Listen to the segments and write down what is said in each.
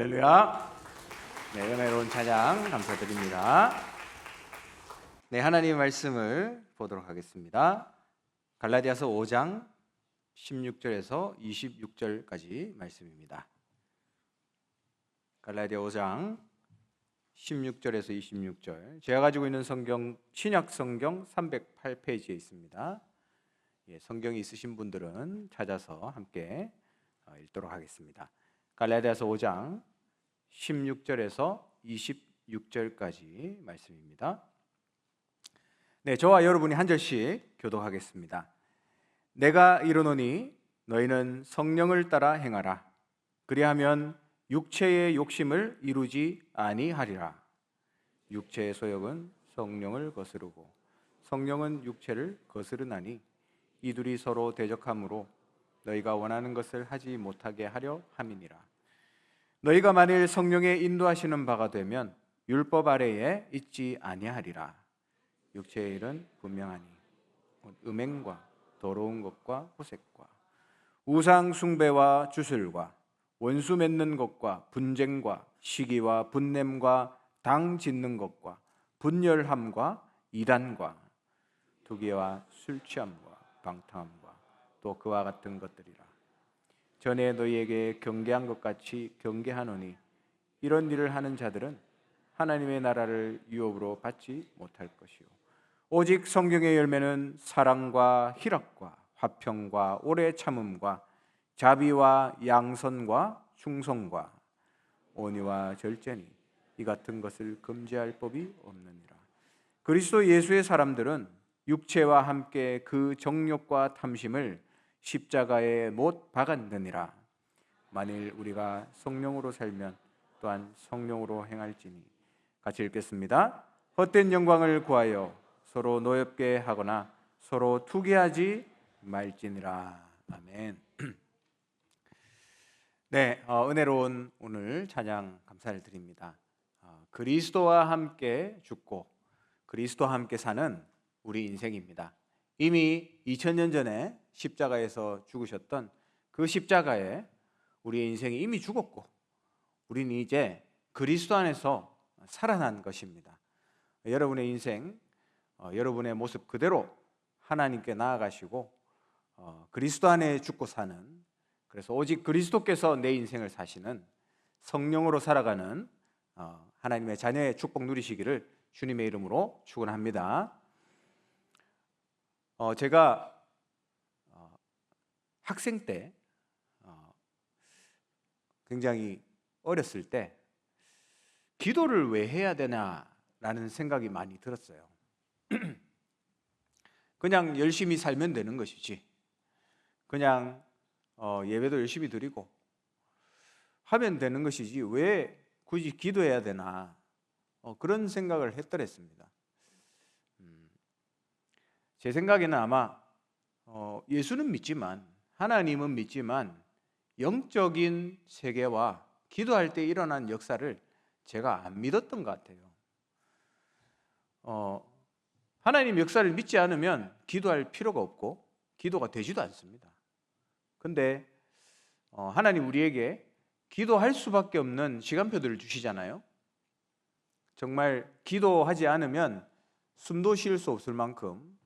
할렐루야. 네, 은혜로운 찬양 감사드립니다. 네, 하나님의 말씀을 보도록 하겠습니다. 갈라디아서 5장 16절에서 26절까지 말씀입니다. 갈라디아 5장 16절에서 26절. 제가 가지고 있는 성경 신약 성경 308페이지에 있습니다. 성경이 있으신 분들은 찾아서 함께 읽도록 하겠습니다. 갈라디아서 5장 16절에서 26절까지 말씀입니다. 네, 저와 여러분이 한 절씩 교독하겠습니다. 내가 이르노니 너희는 성령을 따라 행하라. 그리하면 육체의 욕심을 이루지 아니하리라. 육체의 소욕은 성령을 거스르고 성령은 육체를 거스르나니 이둘이 서로 대적하므로 너희가 원하는 것을 하지 못하게 하려 함이니라. 너희가 만일 성령의 인도하시는 바가 되면 율법 아래에 있지 아니하리라. 육체의 일은 분명하니 음행과 더러운 것과 호색과 우상 숭배와 주술과 원수 맺는 것과 분쟁과 시기와 분냄과 당 짓는 것과 분열함과 이단과 투기와 술 취함과 방탕함과 또 그와 같은 것들이라. 전에 너희에게 경계한 것 같이 경계하노니 이런 일을 하는 자들은 하나님의 나라를 유업으로 받지 못할 것이요 오직 성경의 열매는 사랑과 희락과 화평과 오래 참음과 자비와 양선과 충성과 온유와 절제니 이 같은 것을 금지할 법이 없느니라. 그리스도 예수의 사람들은 육체와 함께 그 정욕과 탐심을 십자가에 못 박았느니라. 만일 우리가 성령으로 살면 또한 성령으로 행할지니. 같이 읽겠습니다. 헛된 영광을 구하여 서로 노엽게 하거나 서로 투기하지 말지니라. 아멘. 네, 은혜로운 오늘 찬양 감사를 드립니다. 그리스도와 함께 죽고 그리스도와 함께 사는 우리 인생입니다. 이미 2000년 전에 십자가에서 죽으셨던 그 십자가에 우리의 인생이 이미 죽었고 우리는 이제 그리스도 안에서 살아난 것입니다. 여러분의 인생, 여러분의 모습 그대로 하나님께 나아가시고 그리스도 안에 죽고 사는, 그래서 오직 그리스도께서 내 인생을 사시는 성령으로 살아가는 하나님의 자녀의 축복 누리시기를 주님의 이름으로 축원합니다. 제가 학생 때 굉장히 어렸을 때 기도를 왜 해야 되나라는 생각이 많이 들었어요. 그냥 열심히 살면 되는 것이지, 그냥 예배도 열심히 드리고 하면 되는 것이지 왜 굳이 기도해야 되나, 그런 생각을 했더랬습니다. 제 생각에는 아마 예수는 믿지만, 하나님은 믿지만 영적인 세계와 기도할 때 일어난 역사를 제가 안 믿었던 것 같아요. 하나님 역사를 믿지 않으면 기도할 필요가 없고 기도가 되지도 않습니다. 근데 하나님 우리에게 기도할 수밖에 없는 시간표들을 주시잖아요. 정말 기도하지 않으면 숨도 쉴 수 없을 만큼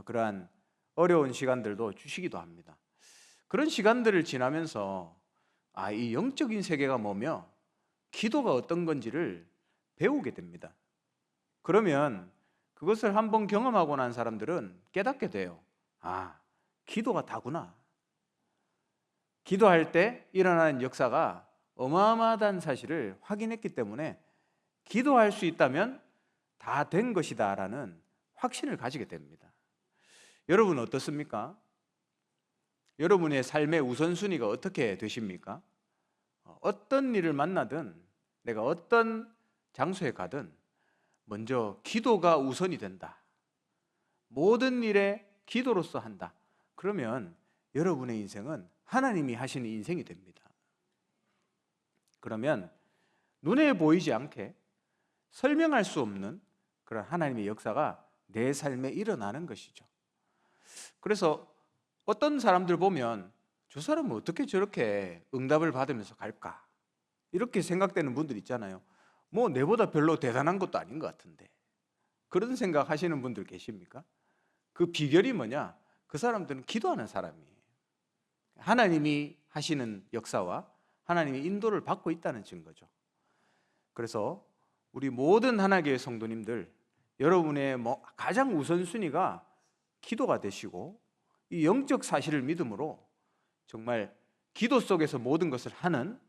그러한 어려운 시간들도 주시기도 합니다. 그런 시간들을 지나면서 이 영적인 세계가 뭐며 기도가 어떤 건지를 배우게 됩니다. 그러면 그것을 한번 경험하고 난 사람들은 깨닫게 돼요. 기도가 다구나. 기도할 때 일어나는 역사가 어마어마하다는 사실을 확인했기 때문에 기도할 수 있다면 다 된 것이다 라는 확신을 가지게 됩니다. 여러분 어떻습니까? 여러분의 삶의 우선순위가 어떻게 되십니까? 어떤 일을 만나든 내가 어떤 장소에 가든 먼저 기도가 우선이 된다. 모든 일에 기도로서 한다. 그러면 여러분의 인생은 하나님이 하시는 인생이 됩니다. 그러면 눈에 보이지 않게 설명할 수 없는 그런 하나님의 역사가 내 삶에 일어나는 것이죠. 그래서 어떤 사람들 보면 저 사람은 어떻게 저렇게 응답을 받으면서 갈까? 이렇게 생각되는 분들 있잖아요. 뭐 내보다 별로 대단한 것도 아닌 것 같은데, 그런 생각 하시는 분들 계십니까? 그 비결이 뭐냐? 그 사람들은 기도하는 사람이에요. 하나님이 하시는 역사와 하나님의 인도를 받고 있다는 증거죠. 그래서 우리 모든 하나교회 성도님들, 여러분의 가장 우선순위가 기도가 되시고, 이 영적 사실을 믿음으로 정말 기도 속에서 모든 것을 하는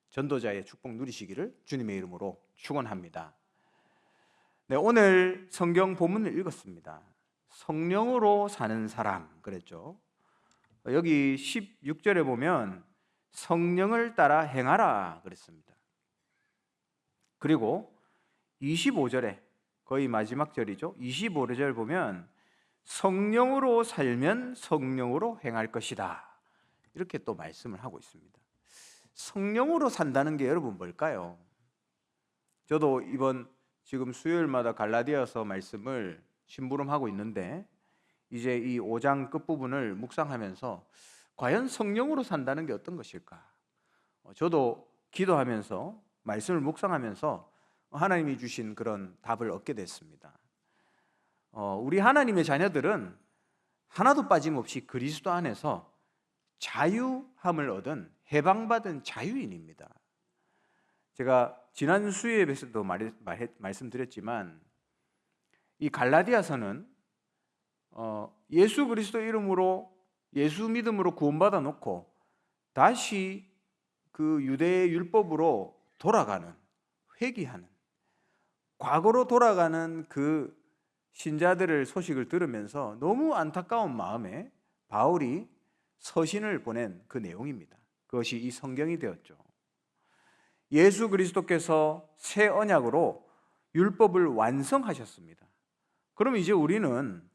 전도자의 축복 누리시기를 주님의 이름으로 축원합니다. 네, 오늘 성경 본문을 읽었습니다. 성령으로 사는 사람 그랬죠. 여기 16절에 보면 성령을 따라 행하라 그랬습니다. 그리고 25절에 거의 마지막 절이죠. 25절 보면 성령으로 살면 성령으로 행할 것이다, 이렇게 또 말씀을 하고 있습니다. 성령으로 산다는 게 여러분 뭘까요? 저도 이번 지금 수요일마다 갈라디아서 말씀을 심부름하고 있는데, 이제 이 5장 끝부분을 묵상하면서 과연 성령으로 산다는 게 어떤 것일까? 저도 기도하면서 말씀을 묵상하면서 하나님이 주신 그런 답을 얻게 됐습니다. 우리 하나님의 자녀들은 하나도 빠짐없이 그리스도 안에서 자유함을 얻은 해방받은 자유인입니다. 제가 지난 수요일에서도 말씀드렸지만, 이 갈라디아서는 예수 그리스도 이름으로, 예수 믿음으로 구원받아 놓고 다시 그 유대의 율법으로 돌아가는, 회귀하는, 과거로 돌아가는 그 신자들을 소식을 들으면서 너무 안타까운 마음에 바울이 서신을 보낸 그 내용입니다. 그것이 이 성경이 되었죠. 예수 그리스도께서 새 언약으로 율법을 완성하셨습니다. 그럼 이제 우리는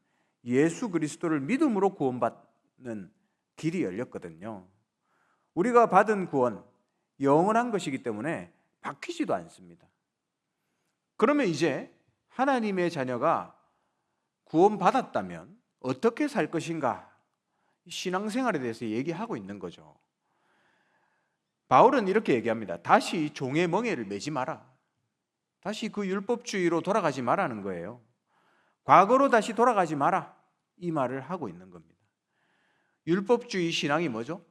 예수 그리스도를 믿음으로 구원받는 길이 열렸거든요. 우리가 받은 구원 영원한 것이기 때문에 바뀌지도 않습니다. 그러면 이제 하나님의 자녀가 구원받았다면 어떻게 살 것인가? 신앙생활에 대해서 얘기하고 있는 거죠. 바울은 이렇게 얘기합니다. 다시 종의 멍에를 매지 마라. 다시 그 율법주의로 돌아가지 마라는 거예요. 과거로 다시 돌아가지 마라, 이 말을 하고 있는 겁니다. 율법주의 신앙이 뭐죠?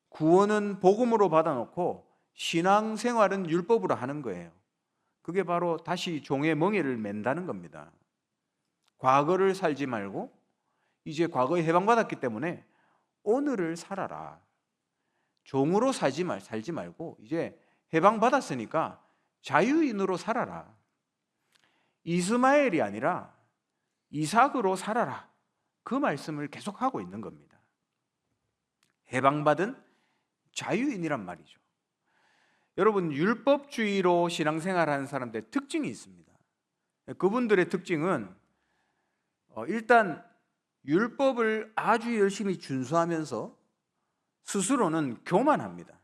구원은 복음으로 받아놓고 신앙생활은 율법으로 하는 거예요. 그게 바로 다시 종의 멍에를 맨다는 겁니다. 과거를 살지 말고 이제 과거에 해방받았기 때문에 오늘을 살아라. 종으로 살지 말고 이제 해방받았으니까 자유인으로 살아라. 이스마엘이 아니라 이삭으로 살아라. 그 말씀을 계속하고 있는 겁니다. 해방받은 자유인이란 말이죠. 여러분, 율법주의로 신앙생활하는 사람들의 특징이 있습니다. 그분들의 특징은 일단 율법을 아주 열심히 준수하면서 스스로는 교만합니다.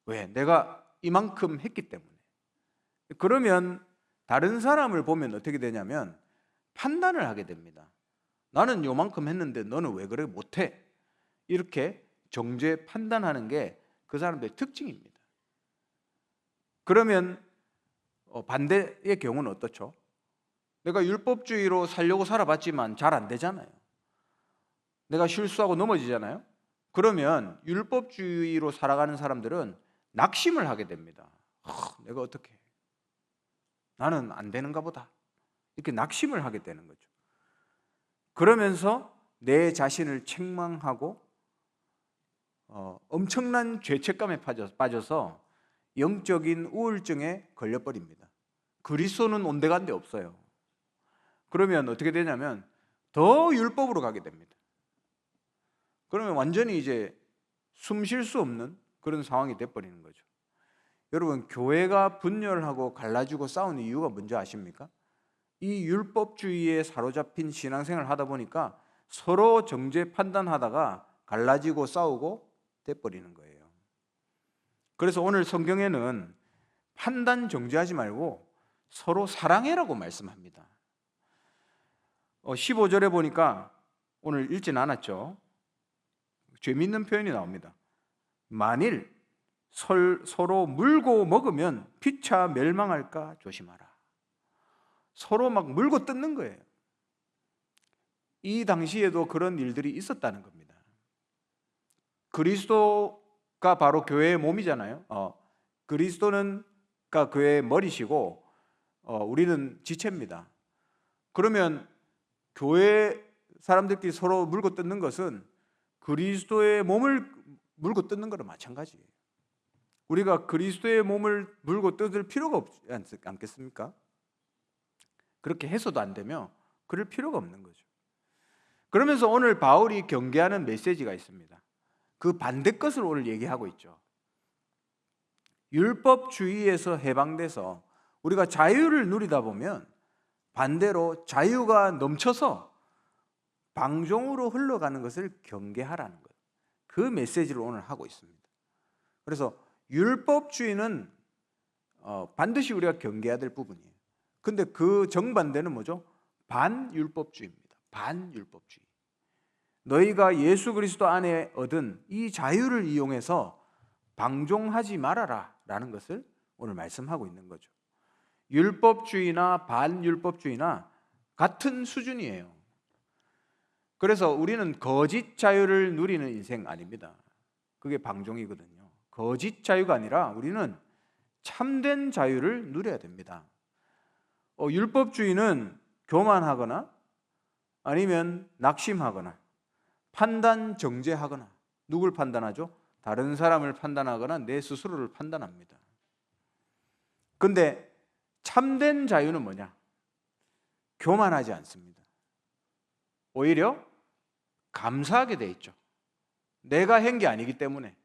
왜? 내가 이만큼 했기 때문에. 그러면 다른 사람을 보면 어떻게 되냐면 판단을 하게 됩니다. 나는 요만큼 했는데 너는 왜 그래 못해? 이렇게 정죄 판단하는 게 그 사람들의 특징입니다. 그러면 반대의 경우는 어떻죠? 내가 율법주의로 살려고 살아봤지만 잘 안 되잖아요. 내가 실수하고 넘어지잖아요. 그러면 율법주의로 살아가는 사람들은 낙심을 하게 됩니다. 내가 어떻게, 나는 안 되는가 보다, 이렇게 낙심을 하게 되는 거죠. 그러면서 내 자신을 책망하고 엄청난 죄책감에 빠져서 영적인 우울증에 걸려버립니다. 그리스도는 온데간데 없어요. 그러면 어떻게 되냐면 더 율법으로 가게 됩니다. 그러면 완전히 이제 숨 쉴 수 없는 그런 상황이 돼버리는 거죠. 여러분, 교회가 분열하고 갈라지고 싸우는 이유가 뭔지 아십니까? 이 율법주의에 사로잡힌 신앙생활을 하다 보니까 서로 정죄 판단하다가 갈라지고 싸우고 돼버리는 거예요. 그래서 오늘 성경에는 판단 정죄하지 말고 서로 사랑해라고 말씀합니다. 15절에 보니까 오늘 읽진 않았죠. 재미있는 표현이 나옵니다. 만일 서로 물고 먹으면 피차 멸망할까 조심하라. 서로 막 물고 뜯는 거예요. 이 당시에도 그런 일들이 있었다는 겁니다. 그리스도가 바로 교회의 몸이잖아요. 그리스도가 교회의 머리시고 우리는 지체입니다. 그러면 교회 사람들끼리 서로 물고 뜯는 것은 그리스도의 몸을 물고 뜯는 거랑 마찬가지예요. 우리가 그리스도의 몸을 물고 뜯을 필요가 없지 않겠습니까? 그렇게 해서도 안 되며 그럴 필요가 없는 거죠. 그러면서 오늘 바울이 경계하는 메시지가 있습니다. 그 반대 것을 오늘 얘기하고 있죠. 율법주의에서 해방돼서 우리가 자유를 누리다 보면 반대로 자유가 넘쳐서 방종으로 흘러가는 것을 경계하라는 거예요. 그 메시지를 오늘 하고 있습니다. 그래서 율법주의는 반드시 우리가 경계해야 될 부분이에요. 근데 그 정반대는 뭐죠? 반율법주의입니다. 반율법주의. 너희가 예수 그리스도 안에 얻은 이 자유를 이용해서 방종하지 말아라 라는 것을 오늘 말씀하고 있는 거죠. 율법주의나 반율법주의나 같은 수준이에요. 그래서 우리는 거짓 자유를 누리는 인생 아닙니다. 그게 방종이거든요. 거짓 자유가 아니라 우리는 참된 자유를 누려야 됩니다. 율법주의는 교만하거나 아니면 낙심하거나 판단 정죄하거나, 누굴 판단하죠? 다른 사람을 판단하거나 내 스스로를 판단합니다. 근데 참된 자유는 뭐냐? 교만하지 않습니다. 오히려 감사하게 돼 있죠. 내가 한 게 아니기 때문에.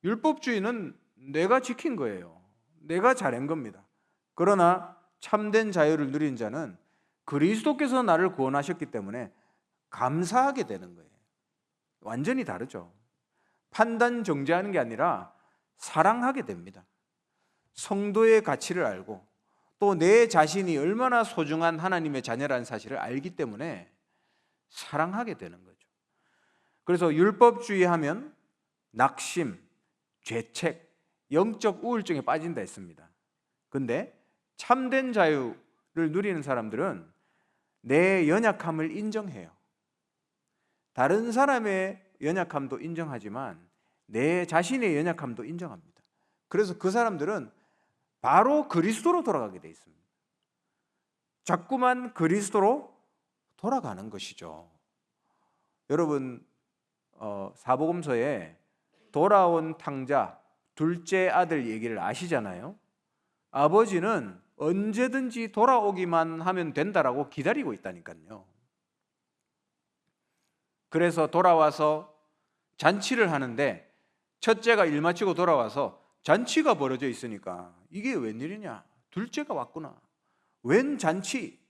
율법주의는 내가 지킨 거예요. 내가 잘한 겁니다. 그러나 참된 자유를 누린 자는 그리스도께서 나를 구원하셨기 때문에 감사하게 되는 거예요. 완전히 다르죠. 판단 정죄하는 게 아니라 사랑하게 됩니다. 성도의 가치를 알고 또 내 자신이 얼마나 소중한 하나님의 자녀라는 사실을 알기 때문에 사랑하게 되는 거죠. 그래서 율법주의 하면 낙심, 죄책, 영적 우울증에 빠진다 했습니다. 근데 참된 자유를 누리는 사람들은 내 연약함을 인정해요. 다른 사람의 연약함도 인정하지만 내 자신의 연약함도 인정합니다. 그래서 그 사람들은 바로 그리스도로 돌아가게 돼 있습니다. 자꾸만 그리스도로 돌아가는 것이죠. 여러분 사복음서에 돌아온 탕자 둘째 아들 얘기를 아시잖아요. 아버지는 언제든지 돌아오기만 하면 된다라고 기다리고 있다니까요. 그래서 돌아와서 잔치를 하는데 첫째가 일 마치고 돌아와서 잔치가 벌어져 있으니까 이게 웬일이냐? 둘째가 왔구나. 웬 잔치?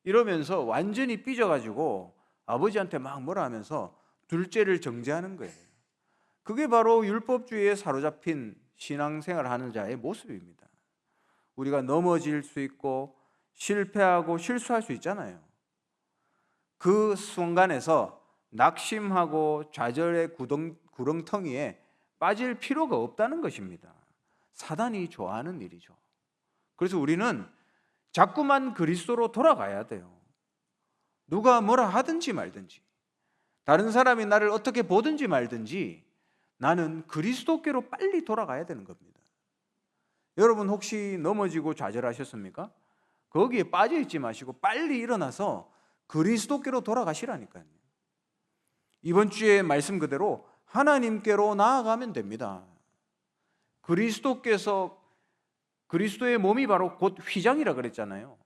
이러면서 완전히 삐져가지고 아버지한테 막 뭐라 하면서 둘째를 정죄하는 거예요. 그게 바로 율법주의에 사로잡힌 신앙생활을 하는 자의 모습입니다. 우리가 넘어질 수 있고 실패하고 실수할 수 있잖아요. 그 순간에서 낙심하고 좌절의 구렁텅이에 빠질 필요가 없다는 것입니다. 사단이 좋아하는 일이죠. 그래서 우리는 자꾸만 그리스도로 돌아가야 돼요. 누가 뭐라 하든지 말든지, 다른 사람이 나를 어떻게 보든지 말든지 나는 그리스도께로 빨리 돌아가야 되는 겁니다. 여러분 혹시 넘어지고 좌절하셨습니까? 거기에 빠져 있지 마시고 빨리 일어나서 그리스도께로 돌아가시라니까요. 이번 주에 말씀 그대로 하나님께로 나아가면 됩니다. 그리스도의 몸이 바로 곧 휘장이라 그랬잖아요.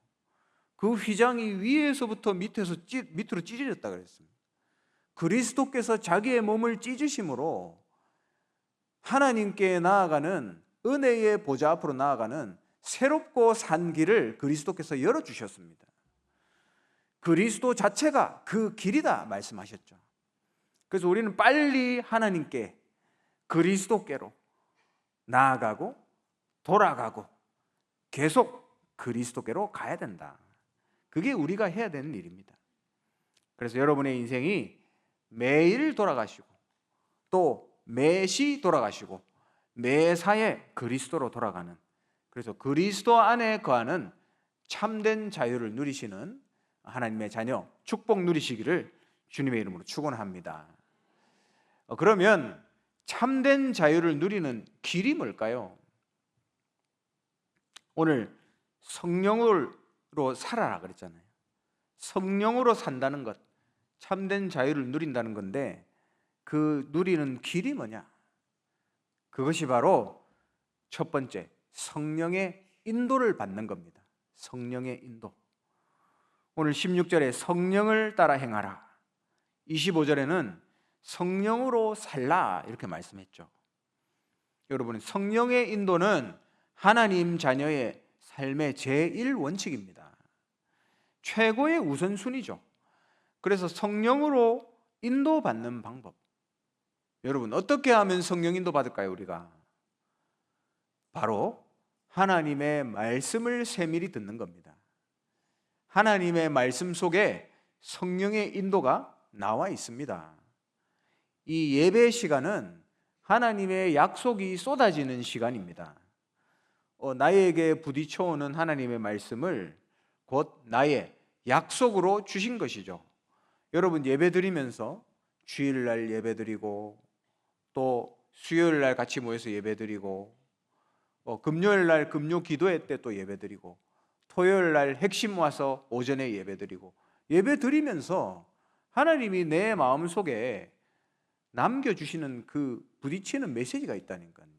그 휘장이 위에서부터 밑으로 찢어졌다 그랬습니다. 그리스도께서 자기의 몸을 찢으심으로 하나님께 나아가는 은혜의 보좌 앞으로 나아가는 새롭고 산 길을 그리스도께서 열어주셨습니다. 그리스도 자체가 그 길이다 말씀하셨죠. 그래서 우리는 빨리 하나님께 그리스도께로 나아가고 돌아가고 계속 그리스도께로 가야 된다. 그게 우리가 해야 되는 일입니다. 그래서 여러분의 인생이 매일 돌아가시고 또 매시 돌아가시고 매사에 그리스도로 돌아가는, 그래서 그리스도 안에 거하는 참된 자유를 누리시는 하나님의 자녀, 축복 누리시기를 주님의 이름으로 축원합니다. 그러면 참된 자유를 누리는 길이 뭘까요? 오늘 성령으로 살아라 그랬잖아요. 성령으로 산다는 것, 참된 자유를 누린다는 건데, 그 누리는 길이 뭐냐? 그것이 바로 첫 번째, 성령의 인도를 받는 겁니다. 성령의 인도. 오늘 16절에 성령을 따라 행하라, 25절에는 성령으로 살라 이렇게 말씀했죠. 여러분, 성령의 인도는 하나님 자녀의 삶의 제1원칙입니다. 최고의 우선순위죠. 그래서 성령으로 인도받는 방법, 여러분 어떻게 하면 성령 인도 받을까요? 우리가 바로 하나님의 말씀을 세밀히 듣는 겁니다. 하나님의 말씀 속에 성령의 인도가 나와 있습니다. 이 예배 시간은 하나님의 약속이 쏟아지는 시간입니다. 나에게 부딪혀오는 하나님의 말씀을 곧 나의 약속으로 주신 것이죠. 여러분 예배 드리면서 주일날 예배 드리고, 또 수요일날 같이 모여서 예배 드리고, 금요일날 금요 기도회 때 또 예배 드리고, 토요일날 핵심 와서 오전에 예배 드리고, 예배 드리면서 하나님이 내 마음속에 남겨주시는 그 부딪히는 메시지가 있다니까요.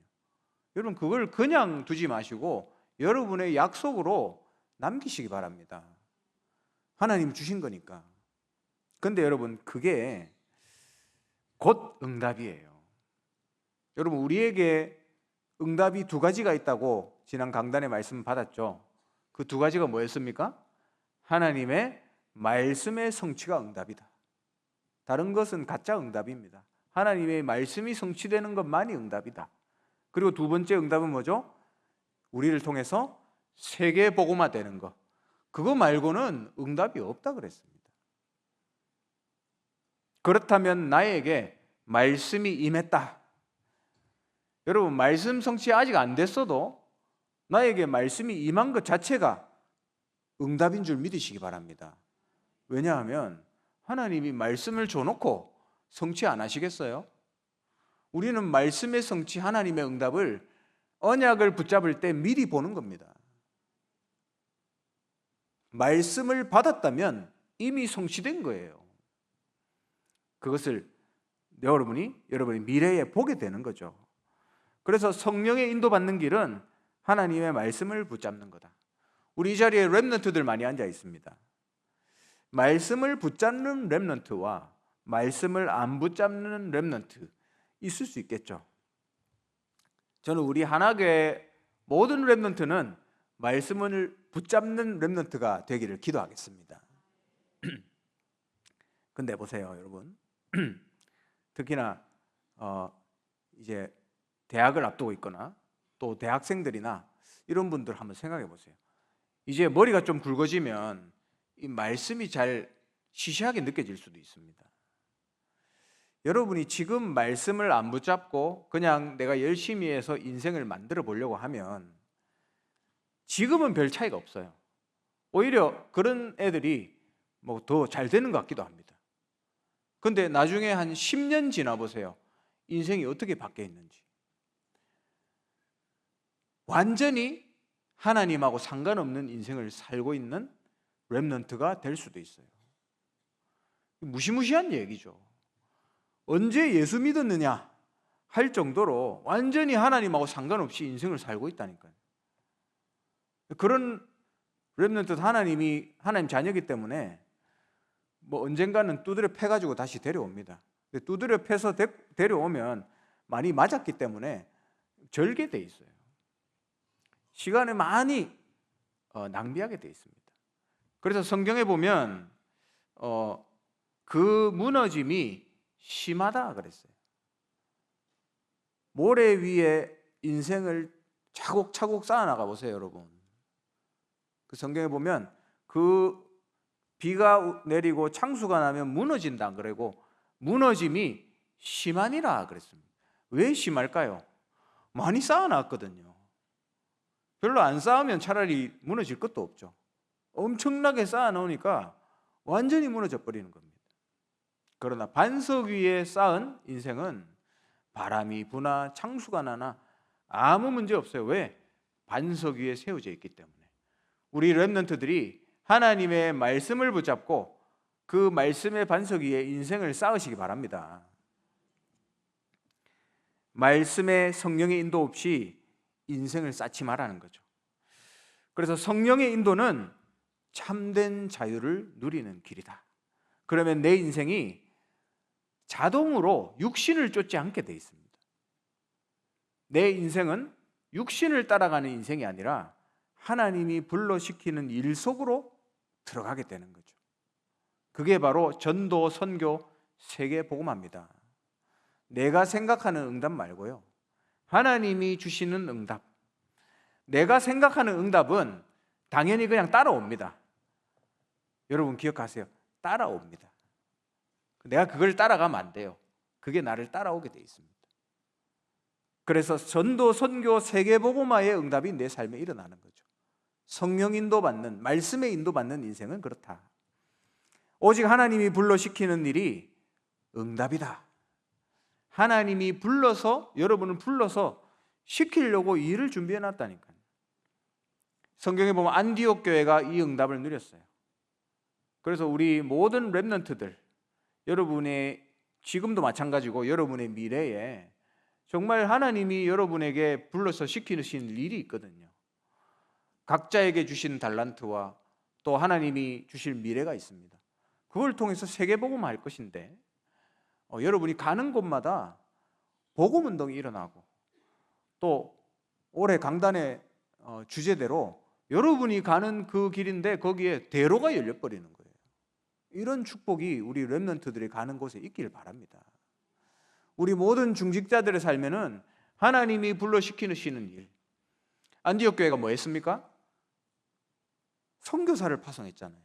여러분 그걸 그냥 두지 마시고 여러분의 약속으로 남기시기 바랍니다. 하나님 주신 거니까. 근데 여러분 그게 곧 응답이에요. 여러분 우리에게 응답이 두 가지가 있다고 지난 강단에 말씀 받았죠. 그 두 가지가 뭐였습니까? 하나님의 말씀의 성취가 응답이다. 다른 것은 가짜 응답입니다. 하나님의 말씀이 성취되는 것만이 응답이다. 그리고 두 번째 응답은 뭐죠? 우리를 통해서 세계 복음화 되는 것. 그거 말고는 응답이 없다 그랬습니다. 그렇다면 나에게 말씀이 임했다. 여러분 말씀 성취 아직 안 됐어도 나에게 말씀이 임한 것 자체가 응답인 줄 믿으시기 바랍니다. 왜냐하면 하나님이 말씀을 줘놓고 성취 안 하시겠어요? 우리는 말씀의 성취, 하나님의 응답을 언약을 붙잡을 때 미리 보는 겁니다. 말씀을 받았다면 이미 성취된 거예요. 그것을 여러분이 미래에 보게 되는 거죠. 그래서 성령의 인도받는 길은 하나님의 말씀을 붙잡는 거다. 우리 이 자리에 렘넌트들 많이 앉아 있습니다. 말씀을 붙잡는 렘넌트와 말씀을 안 붙잡는 렘넌트 있을 수 있겠죠. 저는 우리 하나교회 모든 렘넌트는 말씀을 붙잡는 렘넌트가 되기를 기도하겠습니다. 근데 보세요 여러분, 특히나 이제 대학을 앞두고 있거나 또 대학생들이나 이런 분들 한번 생각해 보세요. 이제 머리가 좀 굵어지면 이 말씀이 잘 시시하게 느껴질 수도 있습니다. 여러분이 지금 말씀을 안 붙잡고 그냥 내가 열심히 해서 인생을 만들어 보려고 하면 지금은 별 차이가 없어요. 오히려 그런 애들이 뭐 더 잘 되는 것 같기도 합니다. 근데 나중에 한 10년 지나 보세요. 인생이 어떻게 바뀌어 있는지. 완전히 하나님하고 상관없는 인생을 살고 있는 렘넌트가 될 수도 있어요. 무시무시한 얘기죠. 언제 예수 믿었느냐 할 정도로 완전히 하나님하고 상관없이 인생을 살고 있다니까요. 그런 렘넌트 하나님 자녀이기 때문에 뭐 언젠가는 두드려 패가지고 다시 데려옵니다. 근데 두드려 패서 데려오면 많이 맞았기 때문에 절개돼 있어요. 시간을 많이 낭비하게 돼 있습니다. 그래서 성경에 보면 그 무너짐이 심하다 그랬어요. 모래 위에 인생을 차곡차곡 쌓아나가 보세요 여러분. 그 성경에 보면 그 비가 내리고 창수가 나면 무너진다 그러고 무너짐이 심하니라 그랬습니다. 왜 심할까요? 많이 쌓아놨거든요. 별로 안 쌓으면 차라리 무너질 것도 없죠. 엄청나게 쌓아놓으니까 완전히 무너져 버리는 겁니다. 그러나 반석 위에 쌓은 인생은 바람이 부나 창수가 나나 아무 문제 없어요. 왜? 반석 위에 세워져 있기 때문에. 우리 렘넌트들이 하나님의 말씀을 붙잡고 그 말씀의 반석 위에 인생을 쌓으시기 바랍니다. 말씀의 성령의 인도 없이 인생을 쌓지 말라는 거죠. 그래서 성령의 인도는 참된 자유를 누리는 길이다. 그러면 내 인생이 자동으로 육신을 쫓지 않게 돼 있습니다. 내 인생은 육신을 따라가는 인생이 아니라 하나님이 불러시키는 일 속으로 들어가게 되는 거죠. 그게 바로 전도, 선교, 세계 복음화입니다. 내가 생각하는 응답 말고요, 하나님이 주시는 응답. 내가 생각하는 응답은 당연히 그냥 따라옵니다. 여러분 기억하세요. 따라옵니다. 내가 그걸 따라가면 안 돼요. 그게 나를 따라오게 돼 있습니다. 그래서 전도, 선교, 세계복음화의 응답이 내 삶에 일어나는 거죠. 성령 인도받는, 말씀의 인도받는 인생은 그렇다. 오직 하나님이 불러시키는 일이 응답이다. 하나님이 불러서, 여러분을 불러서 시키려고 일을 준비해 놨다니까요. 성경에 보면 안디옥 교회가 이 응답을 누렸어요. 그래서 우리 모든 렘넌트들, 여러분의 지금도 마찬가지고 여러분의 미래에 정말 하나님이 여러분에게 불러서 시키신 일이 있거든요. 각자에게 주신 달란트와 또 하나님이 주실 미래가 있습니다. 그걸 통해서 세계복음화 할 것인데 여러분이 가는 곳마다 복음운동이 일어나고 또 올해 강단의 주제대로 여러분이 가는 그 길인데 거기에 대로가 열려버리는 거예요. 이런 축복이 우리 렘넌트들이 가는 곳에 있길 바랍니다. 우리 모든 중직자들의 삶에는 하나님이 불러시키시는 일. 안디옥 교회가 뭐 했습니까? 선교사를 파송했잖아요.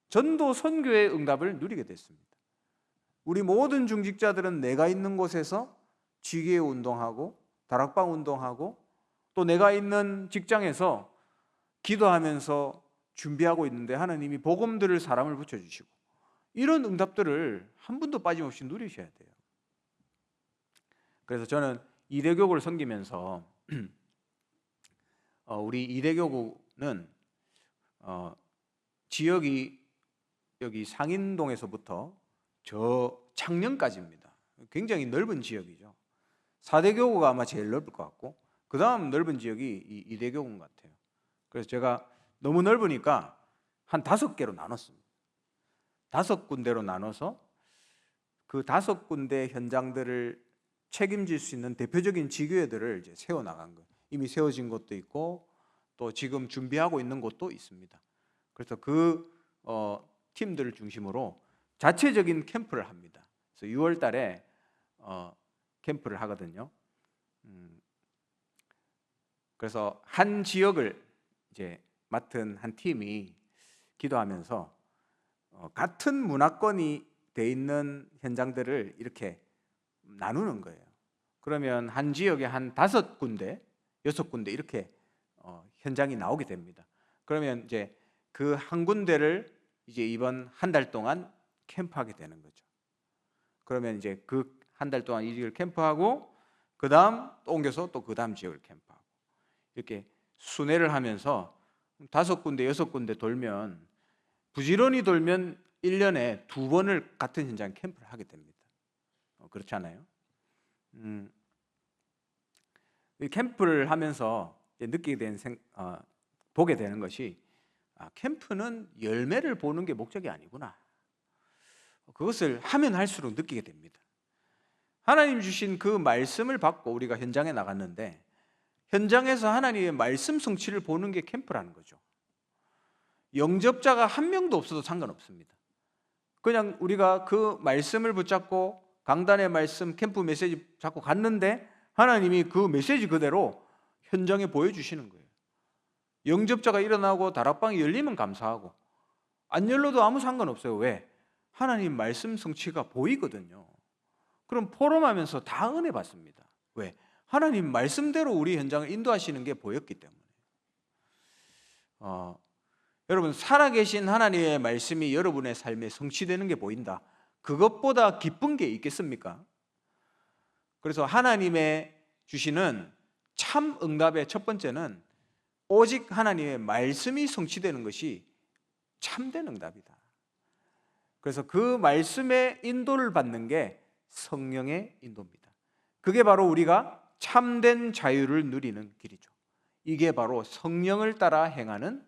전도 선교의 응답을 누리게 됐습니다. 우리 모든 중직자들은 내가 있는 곳에서 지계 운동하고 다락방 운동하고 또 내가 있는 직장에서 기도하면서 준비하고 있는데 하나님이 복음 들을 사람을 붙여주시고 이런 응답들을 한 분도 빠짐없이 누리셔야 돼요. 그래서 저는 이대교구를 섬기면서 우리 이대교구는 지역이 여기 상인동에서부터 저 창녕까지입니다. 굉장히 넓은 지역이죠. 4대 교구가 아마 제일 넓을 것 같고 그 다음 넓은 지역이 이대 교구인 것 같아요. 그래서 제가 너무 넓으니까 한 5개로 나눴습니다. 5군데로 나눠서 그 5군데 현장들을 책임질 수 있는 대표적인 지교회들을 이제 세워나간 거예요. 이미 세워진 곳도 있고 또 지금 준비하고 있는 곳도 있습니다. 그래서 그 팀들을 중심으로 자체적인 캠프를 합니다. 그래서 6월 달에 캠프를 하거든요. 그래서 한 지역을 이제 맡은 한 팀이 기도하면서 같은 문화권이 돼 있는 현장들을 이렇게 나누는 거예요. 그러면 한 지역에 한 5군데, 6군데 이렇게 현장이 나오게 됩니다. 그러면 이제 그 한 군데를 이제 이번 한 달 동안 캠프하게 되는 거죠. 그러면 이제 그 한 달 동안 이 지역을 캠프하고 그 다음 또 옮겨서 또 그 다음 지역을 캠프하고 이렇게 순회를 하면서 5군데, 6군데 돌면 부지런히 돌면 1년에 2번을 같은 현장 캠프를 하게 됩니다. 그렇잖아요. 이 캠프를 하면서 느끼게 된 보게 되는 것이 캠프는 열매를 보는 게 목적이 아니구나. 그것을 하면 할수록 느끼게 됩니다. 하나님 주신 그 말씀을 받고 우리가 현장에 나갔는데 현장에서 하나님의 말씀 성취를 보는 게 캠프라는 거죠. 영접자가 한 명도 없어도 상관없습니다. 그냥 우리가 그 말씀을 붙잡고 강단의 말씀, 캠프 메시지 잡고 갔는데 하나님이 그 메시지 그대로 현장에 보여주시는 거예요. 영접자가 일어나고 다락방이 열리면 감사하고 안 열려도 아무 상관없어요. 왜? 하나님 말씀 성취가 보이거든요. 그럼 포럼하면서 다 은혜 받습니다. 왜? 하나님 말씀대로 우리 현장을 인도하시는 게 보였기 때문에. 여러분, 살아계신 하나님의 말씀이 여러분의 삶에 성취되는 게 보인다. 그것보다 기쁜 게 있겠습니까? 그래서 하나님의 주시는 참 응답의 첫 번째는 오직 하나님의 말씀이 성취되는 것이 참된 응답이다. 그래서 그 말씀의 인도를 받는 게 성령의 인도입니다. 그게 바로 우리가 참된 자유를 누리는 길이죠. 이게 바로 성령을 따라 행하는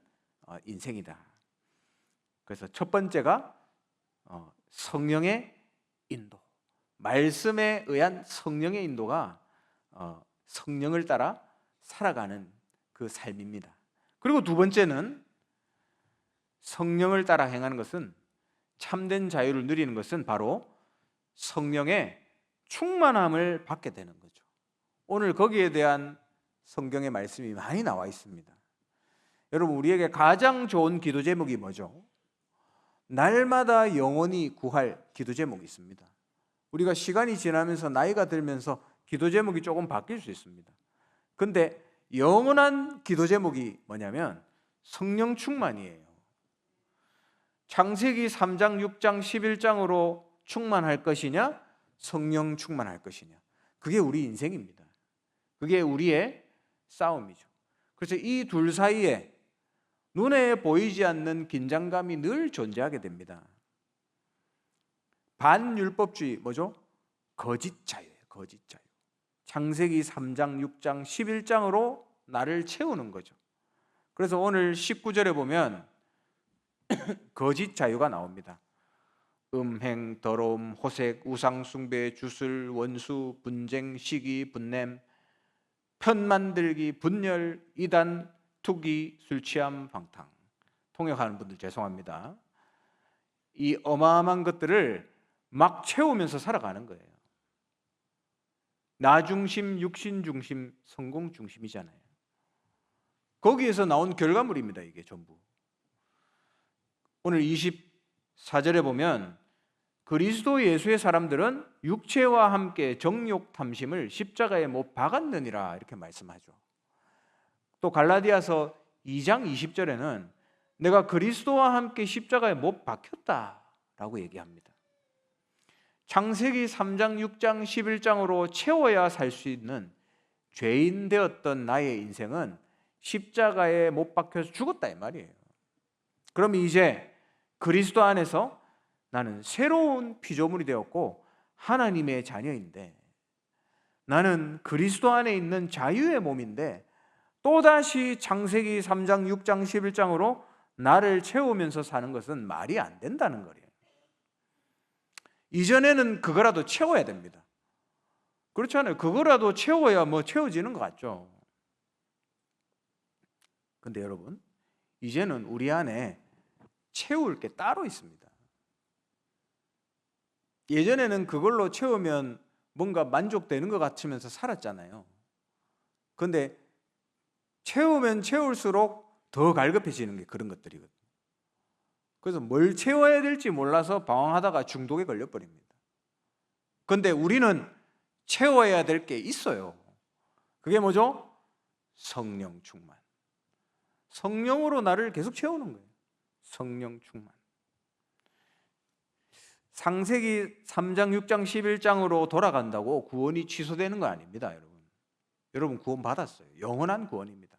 인생이다. 그래서 첫 번째가 성령의 인도, 말씀에 의한 성령의 인도가 성령을 따라 살아가는 그 삶입니다. 그리고 두 번째는 성령을 따라 행하는 것은, 참된 자유를 누리는 것은 바로 성령의 충만함을 받게 되는 거죠. 오늘 거기에 대한 성경의 말씀이 많이 나와 있습니다. 여러분, 우리에게 가장 좋은 기도 제목이 뭐죠? 날마다 영원히 구할 기도 제목이 있습니다. 우리가 시간이 지나면서 나이가 들면서 기도 제목이 조금 바뀔 수 있습니다. 근데 영원한 기도 제목이 뭐냐면 성령 충만이에요. 창세기 3장, 6장, 11장으로 충만할 것이냐, 성령 충만할 것이냐, 그게 우리 인생입니다. 그게 우리의 싸움이죠. 그래서 이 둘 사이에 눈에 보이지 않는 긴장감이 늘 존재하게 됩니다. 반율법주의, 뭐죠? 거짓 자유예요. 거짓 자유. 창세기 3장, 6장, 11장으로 나를 채우는 거죠. 그래서 오늘 19절에 보면 거짓 자유가 나옵니다. 음행, 더러움, 호색, 우상숭배, 주술, 원수, 분쟁, 시기, 분냄, 편만들기, 분열, 이단, 투기, 술취함, 방탕. 통역하는 분들 죄송합니다. 이 어마어마한 것들을 막 채우면서 살아가는 거예요. 나 중심, 육신 중심, 성공 중심이잖아요. 거기에서 나온 결과물입니다. 이게 전부. 오늘 24절에 보면 그리스도 예수의 사람들은 육체와 함께 정욕 탐심을 십자가에 못 박았느니라 이렇게 말씀하죠. 또 갈라디아서 2장 20절에는 내가 그리스도와 함께 십자가에 못 박혔다라고 얘기합니다. 창세기 3장, 6장, 11장으로 채워야 살 수 있는 죄인 되었던 나의 인생은 십자가에 못 박혀서 죽었다 이 말이에요. 그럼 이제 그리스도 안에서 나는 새로운 피조물이 되었고 하나님의 자녀인데, 나는 그리스도 안에 있는 자유의 몸인데 또다시 창세기 3장, 6장, 11장으로 나를 채우면서 사는 것은 말이 안 된다는 거예요. 이전에는 그거라도 채워야 됩니다. 그렇잖아요. 그거라도 채워야 뭐 채워지는 것 같죠. 근데 여러분, 이제는 우리 안에 채울 게 따로 있습니다. 예전에는 그걸로 채우면 뭔가 만족되는 것 같으면서 살았잖아요. 근데 채우면 채울수록 더 갈급해지는 게 그런 것들이거든요. 그래서 뭘 채워야 될지 몰라서 방황하다가 중독에 걸려버립니다. 근데 우리는 채워야 될 게 있어요. 그게 뭐죠? 성령 충만. 성령으로 나를 계속 채우는 거예요. 성령 충만. 창세기 3장, 6장, 11장으로 돌아간다고 구원이 취소되는 거 아닙니다, 여러분. 여러분 구원 받았어요. 영원한 구원입니다.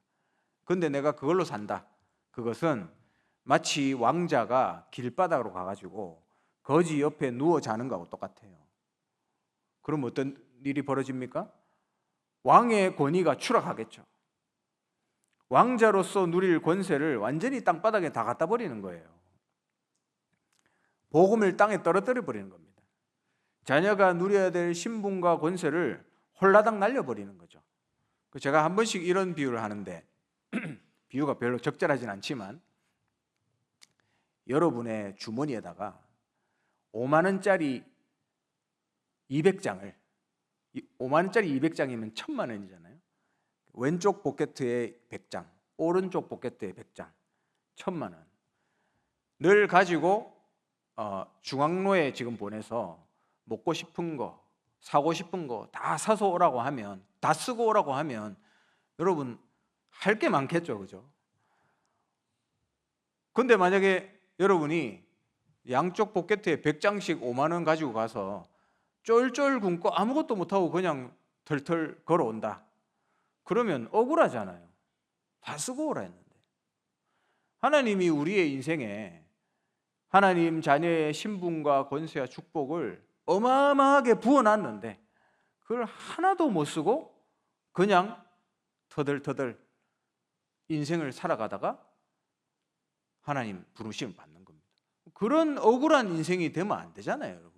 근데 내가 그걸로 산다. 그것은 마치 왕자가 길바닥으로 가가지고 거지 옆에 누워 자는 거하고 똑같아요. 그럼 어떤 일이 벌어집니까? 왕의 권위가 추락하겠죠. 왕자로서 누릴 권세를 완전히 땅바닥에 다 갖다 버리는 거예요. 복음을 땅에 떨어뜨려 버리는 겁니다. 자녀가 누려야 될 신분과 권세를 홀라당 날려버리는 거죠. 제가 한 번씩 이런 비유를 하는데 비유가 별로 적절하진 않지만, 여러분의 주머니에다가 5만 원짜리 200장을 5만 원짜리 200장이면 1000만 원이잖아요. 왼쪽 포켓에 100장, 오른쪽 포켓에 100장, 1000만 원을 가지고 중앙로에 지금 보내서 먹고 싶은 거, 사고 싶은 거 다 사서 오라고 하면, 다 쓰고 오라고 하면 여러분 할 게 많겠죠, 그죠? 근데 만약에 여러분이 양쪽 포켓에 100장씩 5만 원 가지고 가서 쫄쫄 굶고 아무것도 못하고 그냥 털털 걸어온다, 그러면 억울하잖아요. 다 쓰고 오라 했는데. 하나님이 우리의 인생에 하나님 자녀의 신분과 권세와 축복을 어마어마하게 부어놨는데 그걸 하나도 못 쓰고 그냥 터덜터덜 인생을 살아가다가 하나님 부르심을 받는 겁니다. 그런 억울한 인생이 되면 안 되잖아요, 여러분.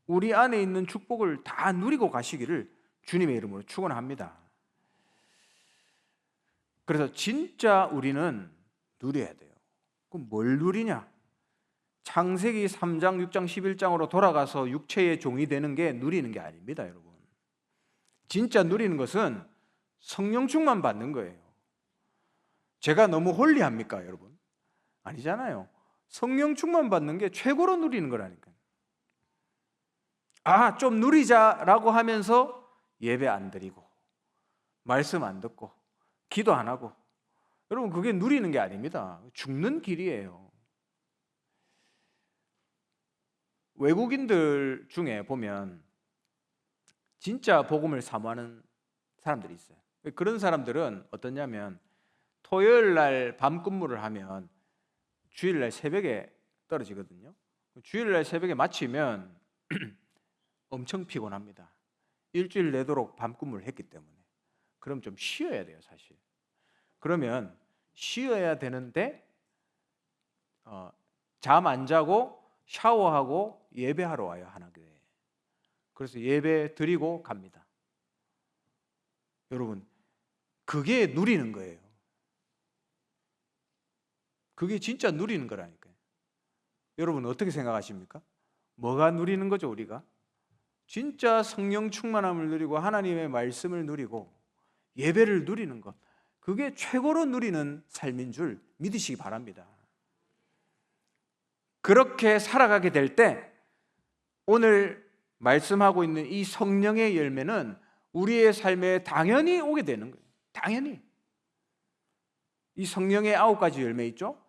우리 안에 있는 축복을 다 누리고 가시기를 주님의 이름으로 축원합니다. 그래서 진짜 우리는 누려야 돼요. 그럼 뭘 누리냐? 창세기 3장, 6장, 11장으로 돌아가서 육체의 종이 되는 게 누리는 게 아닙니다, 여러분. 진짜 누리는 것은 성령 충만 받는 거예요. 제가 너무 홀리합니까, 여러분? 아니잖아요. 성령 충만 받는 게 최고로 누리는 거라니까요. 아, 좀 누리자라고 하면서 예배 안 드리고 말씀 안 듣고 기도 안 하고, 여러분 그게 누리는 게 아닙니다. 죽는 길이에요. 외국인들 중에 보면 진짜 복음을 사모하는 사람들이 있어요. 그런 사람들은 어떠냐면 토요일 날 밤 근무를 하면 주일 날 새벽에 떨어지거든요. 주일 날 새벽에 마치면 엄청 피곤합니다. 일주일 내도록 밤 근무를 했기 때문에. 그럼 좀 쉬어야 돼요, 사실. 그러면 쉬어야 되는데 잠 안 자고 샤워하고 예배하러 와요, 하나교회에. 그래서 예배 드리고 갑니다. 여러분, 그게 누리는 거예요. 그게 진짜 누리는 거라니까요. 여러분 어떻게 생각하십니까? 뭐가 누리는 거죠, 우리가? 진짜 성령 충만함을 누리고 하나님의 말씀을 누리고 예배를 누리는 것, 그게 최고로 누리는 삶인 줄 믿으시기 바랍니다. 그렇게 살아가게 될 때 오늘 말씀하고 있는 이 성령의 열매는 우리의 삶에 당연히 오게 되는 거예요. 당연히. 이 성령의 9가지 열매 있죠?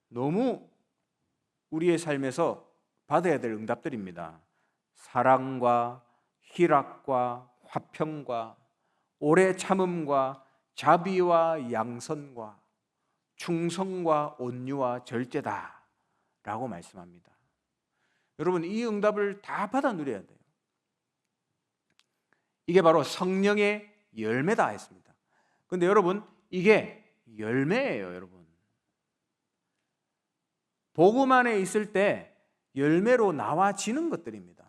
너무 우리의 삶에서 받아야 될 응답들입니다. 사랑과 희락과 화평과 오래 참음과 자비와 양선과 충성과 온유와 절제다 라고 말씀합니다. 여러분, 이 응답을 다 받아 누려야 돼요. 이게 바로 성령의 열매다 했습니다. 그런데 여러분, 이게 열매예요, 여러분. 복음 안에 있을 때 열매로 나와지는 것들입니다.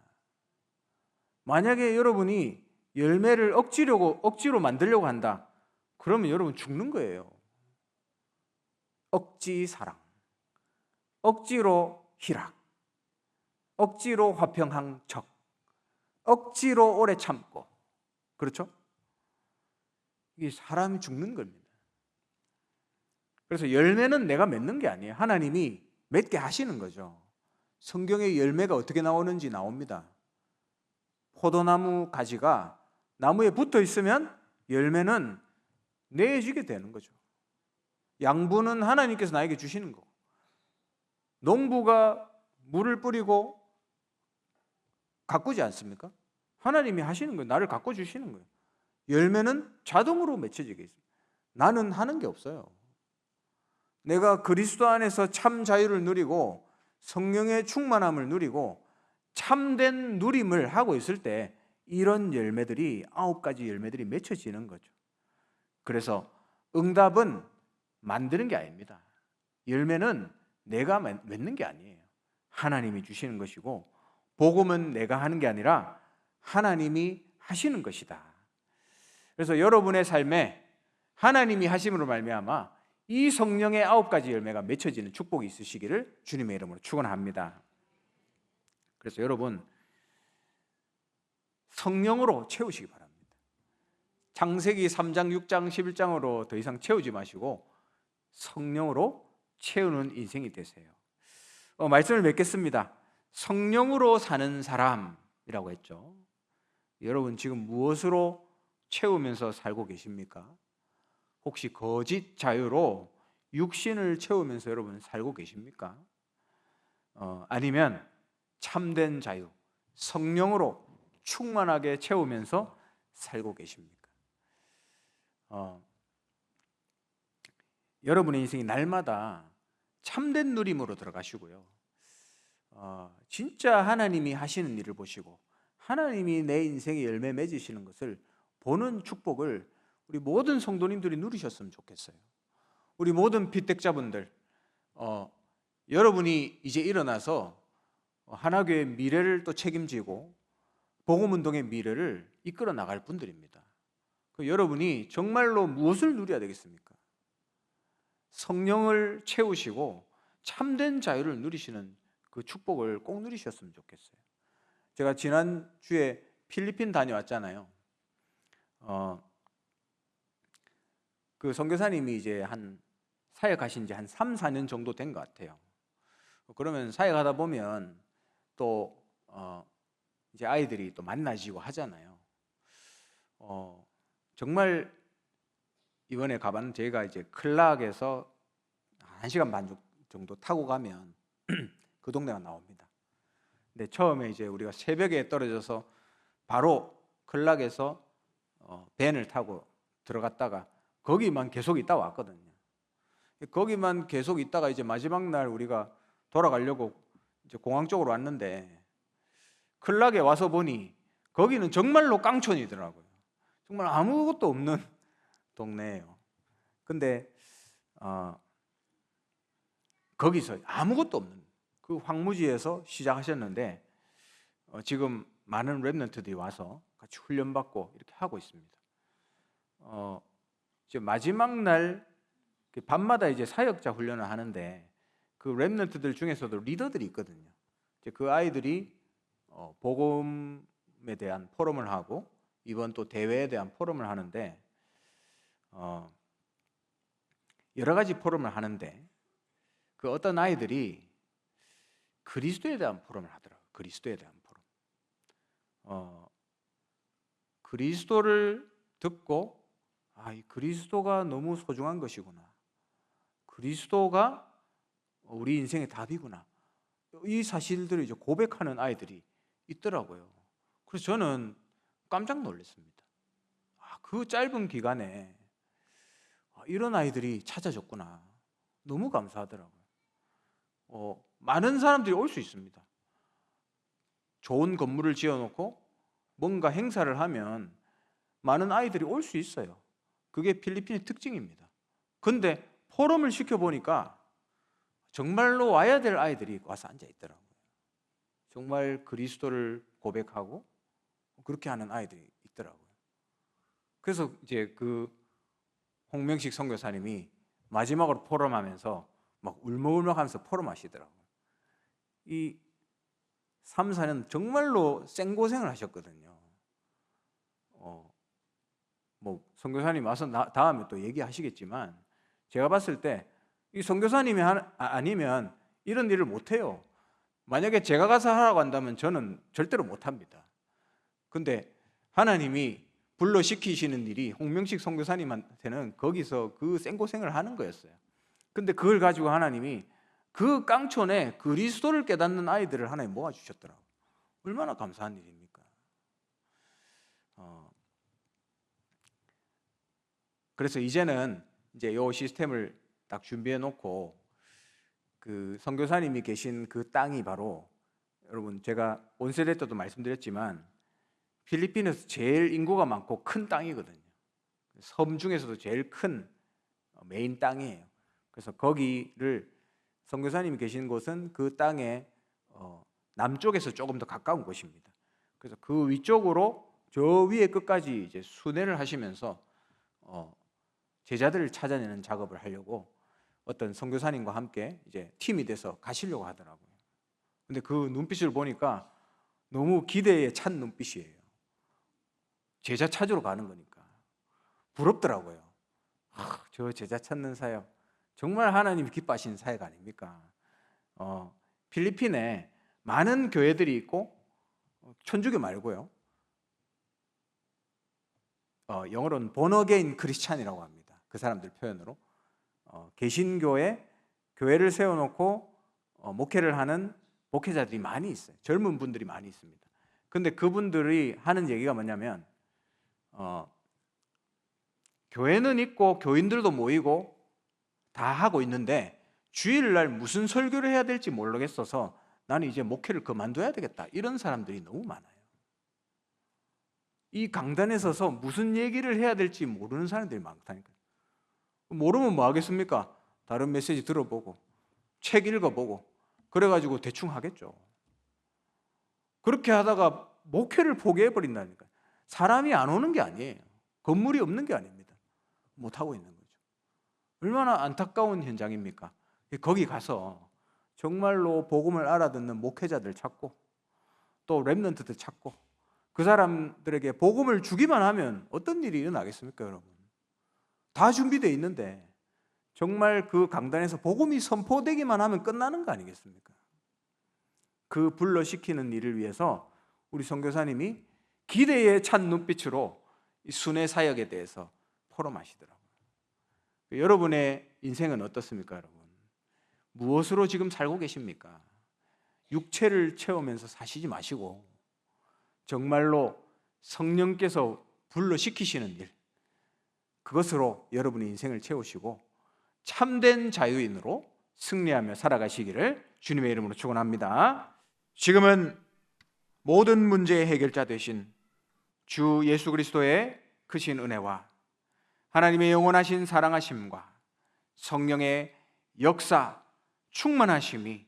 만약에 여러분이 열매를 억지로 만들려고 한다, 그러면 여러분 죽는 거예요. 억지 사랑, 억지로 희락, 억지로 화평한 척, 억지로 오래 참고, 그렇죠? 이게 사람이 죽는 겁니다. 그래서 열매는 내가 맺는 게 아니에요. 하나님이 맺게 하시는 거죠. 성경의 열매가 어떻게 나오는지 나옵니다. 포도나무 가지가 나무에 붙어 있으면 열매는 내어지게 되는 거죠. 양분은 하나님께서 나에게 주시는 거고, 농부가 물을 뿌리고 가꾸지 않습니까? 하나님이 하시는 거예요. 나를 가꿔 주시는 거예요. 열매는 자동으로 맺혀지게 있습니다. 나는 하는 게 없어요. 내가 그리스도 안에서 참 자유를 누리고 성령의 충만함을 누리고 참된 누림을 하고 있을 때 이런 열매들이 9가지 열매들이 맺혀지는 거죠. 그래서 응답은 만드는 게 아닙니다. 열매는 내가 맺는 게 아니에요. 하나님이 주시는 것이고, 복음은 내가 하는 게 아니라 하나님이 하시는 것이다. 그래서 여러분의 삶에 하나님이 하심으로 말미암아 이 성령의 9가지 열매가 맺혀지는 축복이 있으시기를 주님의 이름으로 축원합니다. 그래서 여러분, 성령으로 채우시기 바랍니다. 창세기 3장, 6장, 11장으로 더 이상 채우지 마시고 성령으로 채우는 인생이 되세요. 말씀을 맺겠습니다. 성령으로 사는 사람, 삶이라고 했죠. 여러분 지금 무엇으로 채우면서 살고 계십니까? 혹시 거짓 자유로 육신을 채우면서 여러분 살고 계십니까? 아니면 참된 자유, 성령으로 충만하게 채우면서 살고 계십니까? 여러분의 인생이 날마다 참된 누림으로 들어가시고요. 진짜 하나님이 하시는 일을 보시고 하나님이 내 인생에 열매 맺으시는 것을 보는 축복을 우리 모든 성도님들이 누리셨으면 좋겠어요. 우리 모든 빚택자분들, 여러분이 이제 일어나서 하나교회의 미래를 또 책임지고 복음운동의 미래를 이끌어 나갈 분들입니다. 여러분이 정말로 무엇을 누려야 되겠습니까? 성령을 채우시고 참된 자유를 누리시는 그 축복을 꼭 누리셨으면 좋겠어요. 제가 지난주에 필리핀 다녀왔잖아요. 그 선교사님이 이제 한 사역하신 지 한 3, 4년 정도 된 것 같아요. 그러면 사역하다 보면 또 이제 아이들이 또 만나지고 하잖아요. 정말 이번에 가봤는 제가 이제 클락에서 1시간 반 정도 타고 가면 그 동네가 나옵니다. 근데 처음에 이제 우리가 새벽에 떨어져서 바로 클락에서 밴을 타고 들어갔다가 거기만 계속 있다 왔거든요. 거기만 계속 있다가 이제 마지막 날 우리가 돌아가려고 이제 공항 쪽으로 왔는데 클락에 와서 보니 거기는 정말로 깡촌이더라고요. 정말 아무것도 없는 동네예요. 근데 거기서 아무것도 없는 그 황무지에서 시작하셨는데 지금 많은 랩런트들이 와서 같이 훈련받고 이렇게 하고 있습니다. 이제 마지막 날 밤마다 이제 사역자 훈련을 하는데 그 랩런트들 중에서도 리더들이 있거든요. 이제 그 아이들이 복음에 대한 포럼을 하고 이번 또 대회에 대한 포럼을 하는데 여러 가지 포럼을 하는데 그 어떤 아이들이 그리스도에 대한 포럼을 하더라고요. 그리스도에 대한 포럼. 그리스도를 듣고 이 그리스도가 너무 소중한 것이구나. 그리스도가 우리 인생의 답이구나. 이 사실들을 이제 고백하는 아이들이 있더라고요. 그래서 저는 깜짝 놀랐습니다. 그 짧은 기간에 이런 아이들이 찾아졌구나. 너무 감사하더라고요. 많은 사람들이 올 수 있습니다. 좋은 건물을 지어놓고 뭔가 행사를 하면 많은 아이들이 올 수 있어요. 그게 필리핀의 특징입니다. 근데 포럼을 시켜보니까 정말로 와야 될 아이들이 와서 앉아 있더라고요. 정말 그리스도를 고백하고 그렇게 하는 아이들이 있더라고요. 그래서 이제 그 홍명식 선교사님이 마지막으로 포럼하면서 막 울먹울먹하면서 포럼하시더라고요. 이 3, 4년 정말로 생고생을 하셨거든요. 뭐 선교사님 와서 다음에 또 얘기하시겠지만 제가 봤을 때 이 선교사님이 아니면 이런 일을 못해요. 만약에 제가 가서 하라고 한다면 저는 절대로 못합니다. 근데 하나님이 불러시키시는 일이 홍명식 선교사님한테는 거기서 그 생고생을 하는 거였어요. 근데 그걸 가지고 하나님이 그 깡촌에 그리스도를 깨닫는 아이들을 하나님 모아주셨더라고요. 얼마나 감사한 일입니까? 그래서 이제는 이제 이 시스템을 딱 준비해 놓고 그 선교사님이 계신 그 땅이 바로 여러분 제가 온세대 때도 말씀드렸지만 필리핀에서 제일 인구가 많고 큰 땅이거든요. 섬 중에서도 제일 큰 메인 땅이에요. 그래서 거기를 선교사님이 계신 곳은 그 땅의 남쪽에서 조금 더 가까운 곳입니다. 그래서 그 위쪽으로 저 위에 끝까지 이제 순회를 하시면서 제자들을 찾아내는 작업을 하려고 어떤 선교사님과 함께 이제 팀이 돼서 가시려고 하더라고요. 근데 그 눈빛을 보니까 너무 기대에 찬 눈빛이에요. 제자 찾으러 가는 거니까 부럽더라고요. 저 제자 찾는 사역 정말 하나님이 기뻐하시는 사역 아닙니까? 필리핀에 많은 교회들이 있고 천주교 말고요. 영어로는 born again 크리스찬이라고 합니다. 그 사람들 표현으로. 개신교에 교회를 세워놓고 목회를 하는 목회자들이 많이 있어요. 젊은 분들이 많이 있습니다. 근데 그분들이 하는 얘기가 뭐냐면 교회는 있고 교인들도 모이고 다 하고 있는데 주일날 무슨 설교를 해야 될지 모르겠어서 나는 이제 목회를 그만둬야 되겠다, 이런 사람들이 너무 많아요. 이 강단에 서서 무슨 얘기를 해야 될지 모르는 사람들이 많다니까요. 모르면 뭐 하겠습니까? 다른 메시지 들어보고 책 읽어보고 그래가지고 대충 하겠죠. 그렇게 하다가 목회를 포기해버린다니까요. 사람이 안 오는 게 아니에요. 건물이 없는 게 아닙니다. 못하고 있는 거죠. 얼마나 안타까운 현장입니까? 거기 가서 정말로 복음을 알아듣는 목회자들 찾고 또 렘넌트들 찾고 그 사람들에게 복음을 주기만 하면 어떤 일이 일어나겠습니까, 여러분? 다 준비되어 있는데 정말 그 강단에서 복음이 선포되기만 하면 끝나는 거 아니겠습니까? 그 불러시키는 일을 위해서 우리 선교사님이 기대에 찬 눈빛으로 이 순회 사역에 대해서 포럼하시더라고요. 여러분의 인생은 어떻습니까, 여러분? 무엇으로 지금 살고 계십니까? 육체를 채우면서 사시지 마시고 정말로 성령께서 불러시키시는 일, 그것으로 여러분의 인생을 채우시고 참된 자유인으로 승리하며 살아가시기를 주님의 이름으로 축원합니다. 지금은 모든 문제의 해결자 되신 주 예수 그리스도의 크신 은혜와 하나님의 영원하신 사랑하심과 성령의 역사 충만하심이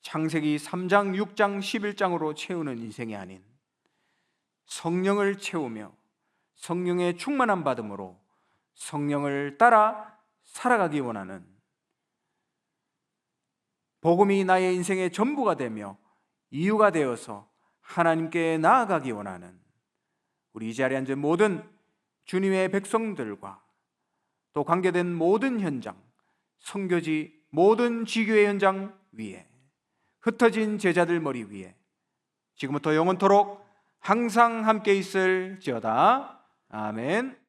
창세기 3장, 6장, 11장으로 채우는 인생이 아닌 성령을 채우며 성령의 충만함 받음으로 성령을 따라 살아가기 원하는, 복음이 나의 인생의 전부가 되며 이유가 되어서 하나님께 나아가기 원하는 우리 이 자리에 앉은 모든 주님의 백성들과 또 관계된 모든 현장, 선교지 모든 지교의 현장 위에 흩어진 제자들 머리 위에 지금부터 영원토록 항상 함께 있을지어다. 아멘.